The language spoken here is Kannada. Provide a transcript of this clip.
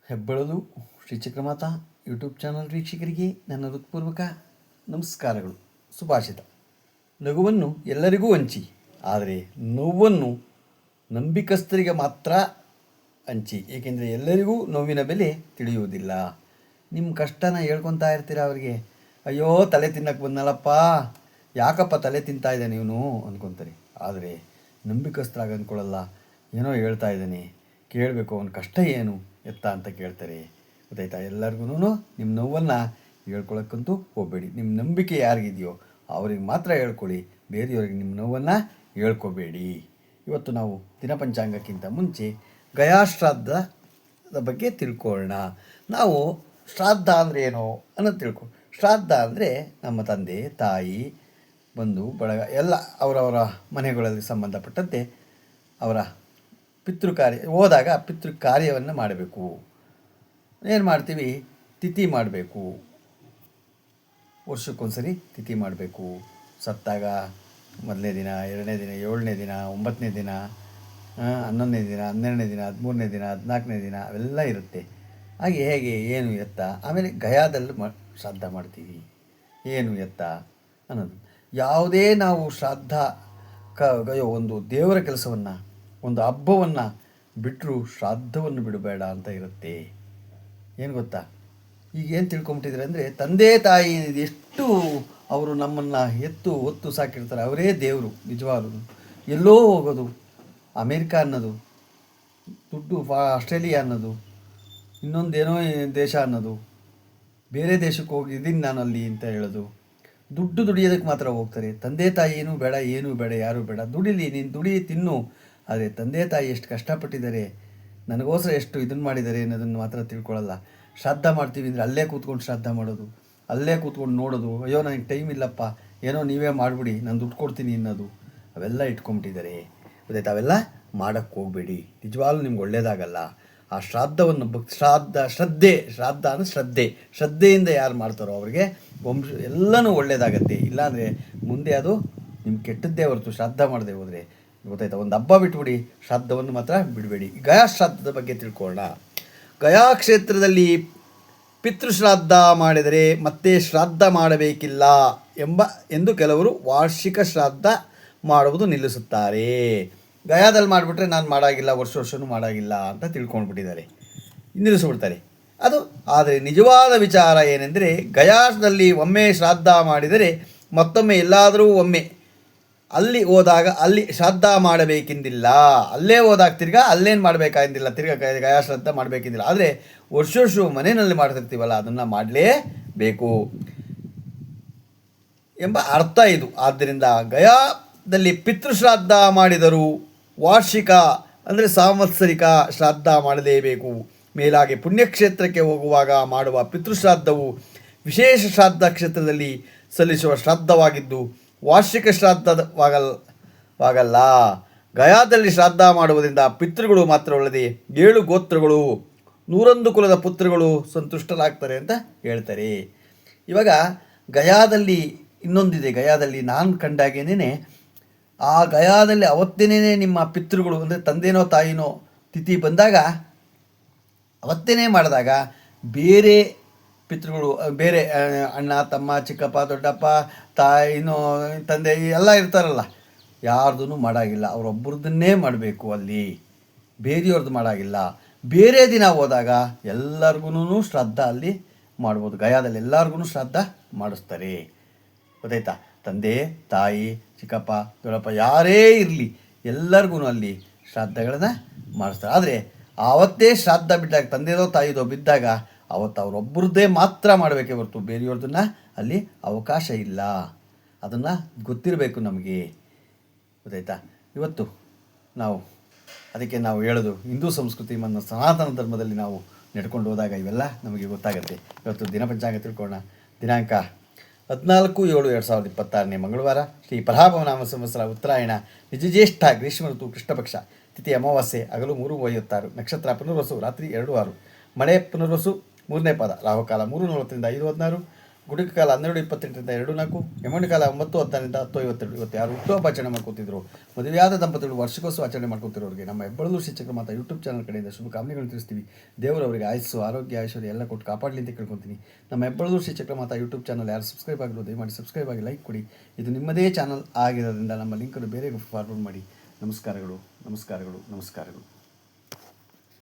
ಹೆಬ್ಬಳಲು ಶ್ರೀ ಚಕ್ರಮಾತಾ ಯೂಟ್ಯೂಬ್ ಚಾನಲ್ ವೀಕ್ಷಕರಿಗೆ ನನ್ನ ಹೃತ್ಪೂರ್ವಕ ನಮಸ್ಕಾರಗಳು. ಸುಭಾಷಿತ: ನಗುವನ್ನು ಎಲ್ಲರಿಗೂ ಹಂಚಿ, ಆದರೆ ನೋವನ್ನು ನಂಬಿಕಸ್ಥರಿಗೆ ಮಾತ್ರ ಹಂಚಿ, ಏಕೆಂದರೆ ಎಲ್ಲರಿಗೂ ನೋವಿನ ಬೆಲೆ ತಿಳಿಯುವುದಿಲ್ಲ. ನಿಮ್ಮ ಕಷ್ಟನ ಹೇಳ್ಕೊತಾ ಇರ್ತೀರ ಅವರಿಗೆ. ಅಯ್ಯೋ ತಲೆ ತಿನ್ನಕ್ಕೆ ಬಂದನಲ್ಲಪ್ಪ, ಯಾಕಪ್ಪ ತಲೆ ತಿಂತಾ ಇದ್ದಾನೆ ಇವನು ಅಂದ್ಕೊತಾರೆ. ಆದರೆ ನಂಬಿಕಸ್ಥರಾಗ ಅಂದ್ಕೊಳ್ಳಲ್ಲ. ಏನೋ ಹೇಳ್ತಾ ಇದ್ದಾನೆ, ಕೇಳಬೇಕು, ಅವನ ಕಷ್ಟ ಏನು ಎತ್ತ ಅಂತ ಕೇಳ್ತಾರೆ. ಗೊತ್ತಾಯ್ತಾ? ಎಲ್ಲರಿಗೂ ನಿಮ್ಮ ನೋವನ್ನು ಹೇಳ್ಕೊಳಕ್ಕಂತೂ ಹೋಗಬೇಡಿ. ನಿಮ್ಮ ನಂಬಿಕೆ ಯಾರಿಗಿದೆಯೋ ಅವ್ರಿಗೆ ಮಾತ್ರ ಹೇಳ್ಕೊಳ್ಳಿ, ಬೇರೆಯವ್ರಿಗೆ ನಿಮ್ಮ ನೋವನ್ನು ಹೇಳ್ಕೊಬೇಡಿ. ಇವತ್ತು ನಾವು ದಿನಪಂಚಾಂಗಕ್ಕಿಂತ ಮುಂಚೆ ಗಯಾಶ್ರಾದ್ದದ ಬಗ್ಗೆ ತಿಳ್ಕೊಳ್ಳೋಣ. ನಾವು ಶ್ರಾದ್ದ ಅಂದರೆ ಏನೋ ಅನ್ನೋದು ಶ್ರಾದ್ದ ಅಂದರೆ ನಮ್ಮ ತಂದೆ ತಾಯಿ ಬಂಧು ಬಳಗ ಎಲ್ಲ ಅವರವರ ಮನೆಗಳಲ್ಲಿ ಸಂಬಂಧಪಟ್ಟಂತೆ ಅವರ ಪಿತೃಕಾರ್ಯ ಹೋದಾಗ ಪಿತೃ ಕಾರ್ಯವನ್ನು ಮಾಡಬೇಕು. ಏನು ಮಾಡ್ತೀವಿ? ತಿಥಿ ಮಾಡಬೇಕು. ವರ್ಷಕ್ಕೊಂದ್ಸರಿ ತಿಥಿ ಮಾಡಬೇಕು. ಸತ್ತಾಗ ಮೊದಲನೇ ದಿನ, ಎರಡನೇ ದಿನ, ಏಳನೇ ದಿನ, 9ನೇ ದಿನ, 11ನೇ ದಿನ, 12ನೇ ದಿನ, 13ನೇ ದಿನ, 14ನೇ ದಿನ ಅವೆಲ್ಲ ಇರುತ್ತೆ. ಹಾಗೆ ಹೇಗೆ ಏನು ಎತ್ತ. ಆಮೇಲೆ ಗಯಾದಲ್ಲಿ ಶ್ರಾದ್ದ ಮಾಡ್ತೀವಿ. ಏನು ಎತ್ತ ಅನ್ನೋದು. ಯಾವುದೇ ನಾವು ಶ್ರಾದ್ದ ಒಂದು ದೇವರ ಕೆಲಸವನ್ನು, ಒಂದು ಹಬ್ಬವನ್ನು ಬಿಟ್ಟರೂ ಶ್ರಾದ್ದವನ್ನು ಬಿಡಬೇಡ ಅಂತ ಇರುತ್ತೆ. ಏನು ಗೊತ್ತಾ? ಈಗ ಏನು ತಿಳ್ಕೊಂಬಿಟ್ಟಿದ್ರೆ ಅಂದರೆ, ತಂದೆ ತಾಯಿ ಎಷ್ಟು ಅವರು ನಮ್ಮನ್ನು ಹೊತ್ತು ಸಾಕಿರ್ತಾರೆ. ಅವರೇ ದೇವರು ನಿಜವಾಗ್ಲೂ. ಎಲ್ಲೋ ಹೋಗೋದು, ಅಮೇರಿಕಾ ಅನ್ನೋದು, ದುಡ್ಡು ಆಸ್ಟ್ರೇಲಿಯಾ ಅನ್ನೋದು, ಇನ್ನೊಂದೇನೋ ದೇಶ ಅನ್ನೋದು, ಬೇರೆ ದೇಶಕ್ಕೆ ಹೋಗಿದ್ದೀನಿ ನಾನು ಅಲ್ಲಿ ಅಂತ ಹೇಳೋದು, ದುಡ್ಡು ದುಡಿಯೋದಕ್ಕೆ ಮಾತ್ರ ಹೋಗ್ತಾರೆ. ತಂದೆ ತಾಯಿ ಏನೂ ಬೇಡ, ಏನೂ ಬೇಡ, ಯಾರೂ ಬೇಡ. ದುಡಿಲಿ, ನೀನು ದುಡಿ, ತಿನ್ನು. ಆದರೆ ತಂದೆ ತಾಯಿ ಎಷ್ಟು ಕಷ್ಟಪಟ್ಟಿದ್ದಾರೆ, ನನಗೋಸ್ಕರ ಎಷ್ಟು ಇದನ್ನು ಮಾಡಿದ್ದಾರೆ ಅನ್ನೋದನ್ನು ಮಾತ್ರ ತಿಳ್ಕೊಳ್ಳಲ್ಲ. ಶ್ರಾದ್ದ ಮಾಡ್ತೀವಿ ಅಂದರೆ ಅಲ್ಲೇ ಕೂತ್ಕೊಂಡು ಶ್ರಾದ್ದ ಮಾಡೋದು, ಅಲ್ಲೇ ಕೂತ್ಕೊಂಡು ನೋಡೋದು. ಅಯ್ಯೋ ನನಗೆ ಟೈಮ್ ಇಲ್ಲಪ್ಪ, ಏನೋ ನೀವೇ ಮಾಡಿಬಿಡಿ, ನಾನು ದುಡ್ಡು ಕೊಡ್ತೀನಿ ಅನ್ನೋದು, ಅವೆಲ್ಲ ಇಟ್ಕೊಂಬಿಟ್ಟಿದ್ದಾರೆ. ಗೊತ್ತಾಯ್ತು? ಅವೆಲ್ಲ ಮಾಡೋಕ್ಕೆ ಹೋಗಬೇಡಿ. ನಿಜವಾಗ್ಲೂ ನಿಮ್ಗೆ ಒಳ್ಳೆಯದಾಗಲ್ಲ. ಆ ಶ್ರಾದ್ದವನ್ನು ಶ್ರಾದ್ದ ಅಂದರೆ ಶ್ರದ್ಧೆಯಿಂದ ಯಾರು ಮಾಡ್ತಾರೋ ಅವ್ರಿಗೆ ಎಲ್ಲನೂ ಒಳ್ಳೆಯದಾಗತ್ತೆ. ಇಲ್ಲಾಂದರೆ ಮುಂದೆ ಅದು ನಿಮ್ಗೆ ಕೆಟ್ಟದ್ದೇ ಹೊರತು ಶ್ರಾದ್ದ ಮಾಡದೆ ಹೋದರೆ. ಗೊತ್ತಾಯ್ತಾ? ಒಂದು ಹಬ್ಬ ಬಿಟ್ಬಿಡಿ, ಶ್ರಾದ್ದವನ್ನು ಮಾತ್ರ ಬಿಡಬೇಡಿ. ಗಯಾ ಶ್ರಾದ್ದದ ಬಗ್ಗೆ ತಿಳ್ಕೊಳ್ಳೋಣ. ಗಯಾ ಕ್ಷೇತ್ರದಲ್ಲಿ ಪಿತೃಶ್ರಾದ್ದ ಮಾಡಿದರೆ ಮತ್ತೆ ಶ್ರಾದ್ದ ಮಾಡಬೇಕಿಲ್ಲ ಎಂದು ಕೆಲವರು ವಾರ್ಷಿಕ ಶ್ರಾದ್ದ ಮಾಡುವುದು ನಿಲ್ಲಿಸುತ್ತಾರೆ. ಗಯಾದಲ್ಲಿ ಮಾಡಿಬಿಟ್ರೆ ನಾನು ಮಾಡಾಗಿಲ್ಲ, ವರ್ಷವೂ ಮಾಡಾಗಿಲ್ಲ ಅಂತ ತಿಳ್ಕೊಂಡ್ಬಿಟ್ಟಿದ್ದಾರೆ, ನಿಲ್ಲಿಸ್ಬಿಡ್ತಾರೆ. ಆದರೆ ನಿಜವಾದ ವಿಚಾರ ಏನೆಂದರೆ, ಗಯಾದಲ್ಲಿ ಒಮ್ಮೆ ಶ್ರಾದ್ದ ಮಾಡಿದರೆ ಮತ್ತೊಮ್ಮೆ ಎಲ್ಲಾದರೂ ಒಮ್ಮೆ ಅಲ್ಲಿ ಹೋದಾಗ ಅಲ್ಲಿ ಶ್ರಾದ್ದ ಮಾಡಬೇಕೆಂದಿಲ್ಲ. ಅಲ್ಲೇ ಹೋದಾಗ ತಿರ್ಗಾ ಅಲ್ಲೇನು ಮಾಡಬೇಕಾಗಿಂದಿಲ್ಲ, ತಿರ್ಗಾ ಗಯಾ ಶ್ರಾದ್ದ ಮಾಡಬೇಕೆಂದಿಲ್ಲ. ಆದರೆ ವರ್ಷ ಮನೆಯಲ್ಲಿ ಮಾಡ್ತಿರ್ತೀವಲ್ಲ, ಅದನ್ನು ಮಾಡಲೇಬೇಕು ಎಂಬ ಅರ್ಥ ಇದು. ಆದ್ದರಿಂದ ಗಯಾದಲ್ಲಿ ಪಿತೃಶ್ರಾದ್ದ ಮಾಡಿದರೂ ವಾರ್ಷಿಕ ಅಂದರೆ ಸಾಂವತ್ಸರಿಕ ಶ್ರಾದ್ದ ಮಾಡಲೇಬೇಕು. ಮೇಲಾಗಿ ಪುಣ್ಯಕ್ಷೇತ್ರಕ್ಕೆ ಹೋಗುವಾಗ ಮಾಡುವ ಪಿತೃಶ್ರಾದ್ದವು ವಿಶೇಷ ಶ್ರಾದ್ದ ಕ್ಷೇತ್ರದಲ್ಲಿ ಸಲ್ಲಿಸುವ ಶ್ರಾದ್ದವಾಗಿದ್ದು ವಾರ್ಷಿಕ ಶ್ರಾದ್ದವಾಗಲ್ಲ. ಗಯಾದಲ್ಲಿ ಶ್ರಾದ್ದ ಮಾಡುವುದರಿಂದ ಪಿತೃಗಳು ಮಾತ್ರವಲ್ಲದೆ 7 ಗೋತ್ರಗಳು 101 ಕುಲದ ಪುತ್ರಗಳು ಸಂತುಷ್ಟರಾಗ್ತಾರೆ ಅಂತ ಹೇಳ್ತಾರೆ. ಇವಾಗ ಗಯಾದಲ್ಲಿ ಇನ್ನೊಂದಿದೆ. ಗಯಾದಲ್ಲಿ ನಾನು ಕಂಡಾಗೇನೆ, ಆ ಗಯಾದಲ್ಲಿ ಅವತ್ತೇನೇ ನಿಮ್ಮ ಪಿತೃಗಳು ಅಂದರೆ ತಂದೆನೋ ತಾಯಿನೋ ತಿಥಿ ಬಂದಾಗ ಅವತ್ತೇನೇ ಮಾಡಿದಾಗ ಬೇರೆ ಪಿತೃಗಳು, ಬೇರೆ ಅಣ್ಣ ತಮ್ಮ ಚಿಕ್ಕಪ್ಪ ದೊಡ್ಡಪ್ಪ ತಾಯಿನೋ ತಂದೆ ಎಲ್ಲ ಇರ್ತಾರಲ್ಲ, ಯಾರ್ದೂ ಮಾಡಾಗಿಲ್ಲ. ಅವರೊಬ್ಬರದನ್ನೇ ಮಾಡಬೇಕು. ಅಲ್ಲಿ ಬೇರೆಯವ್ರದ್ದು ಮಾಡಾಗಿಲ್ಲ. ಬೇರೆ ದಿನ ಹೋದಾಗ ಎಲ್ಲರಿಗೂ ಶ್ರಾದ್ದ ಅಲ್ಲಿ ಮಾಡ್ಬೋದು. ಗಯಾದಲ್ಲಿ ಎಲ್ಲರಿಗೂ ಶ್ರಾದ್ದ ಮಾಡಿಸ್ತಾರೆ. ಗೊತ್ತಾಯ್ತಾ? ತಂದೆ ತಾಯಿ ಚಿಕ್ಕಪ್ಪ ದೊಡ್ಡಪ್ಪ ಯಾರೇ ಇರಲಿ ಎಲ್ಲರಿಗೂ ಅಲ್ಲಿ ಶ್ರಾದ್ದಗಳನ್ನು ಮಾಡಿಸ್ತಾರೆ. ಆದರೆ ಆವತ್ತೇ ಶ್ರಾದ್ದ ಬಿದ್ದಾಗ, ತಂದೆದೋ ತಾಯಿದೋ ಬಿದ್ದಾಗ ಅವತ್ತು ಅವರೊಬ್ಬರದ್ದೇ ಮಾತ್ರ ಮಾಡಬೇಕೇ ಹೊರತು ಬೇರೆಯವ್ರದನ್ನು ಅಲ್ಲಿ ಅವಕಾಶ ಇಲ್ಲ. ಅದನ್ನು ಗೊತ್ತಿರಬೇಕು ನಮಗೆ. ಗೊತ್ತಾಯ್ತಾ? ಇವತ್ತು ಅದಕ್ಕೆ ನಾವು ಹೇಳೋದು, ಹಿಂದೂ ಸಂಸ್ಕೃತಿ ಮತ್ತು ಸನಾತನ ಧರ್ಮದಲ್ಲಿ ನಾವು ನಡ್ಕೊಂಡು ಹೋದಾಗ ಇವೆಲ್ಲ ನಮಗೆ ಗೊತ್ತಾಗುತ್ತೆ. ಇವತ್ತು ದಿನಪಂಚಾಂಗ ತಿಳ್ಕೊಳ್ಳೋಣ. ದಿನಾಂಕ 14/7/2026 ಮಂಗಳವಾರ. ಶ್ರೀ ಪರಾಭವನಾಮ ಸಂವತ್ಸರ ಉತ್ತರಾಯಣ, ನಿಜಜ್ಯೇಷ್ಠ, ಗ್ರೀಷ್ಮ ಋತು, ಕೃಷ್ಣಪಕ್ಷ, ತಿಥಿ ಅಮಾವಾಸ್ಯೆ, ಹಗಲು 3:56, ನಕ್ಷತ್ರ ಪುನರ್ವಸು, ರಾತ್ರಿ 2:06, ಮಳೆ ಪುನರ್ವಸು 3ನೇ ಪಾದ, ರಾಹುಕಾಲ 3:40 5:16, ಗುಡಿಕ ಕಾಲ 12:28 2:4, ಯಮಗಂಡ ಕಾಲ 9:10 10:52 ಇವತ್ತು ಯಾರು ಹುಟ್ಟುಹಬ್ಬ ಆಚರಣೆ ಮಾಡ್ಕೊತಿದ್ರು, ಮದುವೆಯಾದ ದಂಪತಿಗಳು ವಾರ್ಷಿಕೋತ್ಸವ ಆಚರಣೆ ಮಾಡ್ಕೊತಿರೋರಿಗೆ ನಮ್ಮ ಹೆಬ್ಬಳೂರು ಶ್ರೀಚಕ್ರ ಮಾತಾ ಯೂಟ್ಯೂಬ್ ಚಾನಲ್ ಕಡೆಯಿಂದ ಶುಭಕಾಮನೆಗಳನ್ನು ತಿಳಿಸ್ತೀವಿ. ದೇವರು ಅವರಿಗೆ ಆಯಸ್ಸು, ಆರೋಗ್ಯ, ಐಶ್ವರ್ಯ ಎಲ್ಲ ಕೊಟ್ಟು ಕಾಪಾಡಲಿ ಅಂತ ಕೇಳ್ಕೊತೀನಿ. ನಮ್ಮ ಹೆಬ್ಬಳೂರು ಶ್ರೀಚಕ್ರ ಮಾತಾ ಯೂಟ್ಯೂಬ್ ಚಾನಲ್ ಯಾರು ಸಬ್ಸ್ಕ್ರೈಬ್ ಆಗಿರೋ ದಯಮಾಡಿ ಸಬ್ಸ್ಕ್ರೈಬ್ ಆಗಿ ಲೈಕ್ ಕೊಡಿ. ಇದು ನಿಮ್ಮದೇ ಚಾನಲ್ ಆಗಿರೋದ್ರಿಂದ ನಮ್ಮ ಲಿಂಕನ್ನು ಬೇರೆ ಫಾರ್ವರ್ಡ್ ಮಾಡಿ. ನಮಸ್ಕಾರಗಳು, ನಮಸ್ಕಾರಗಳು, ನಮಸ್ಕಾರಗಳು.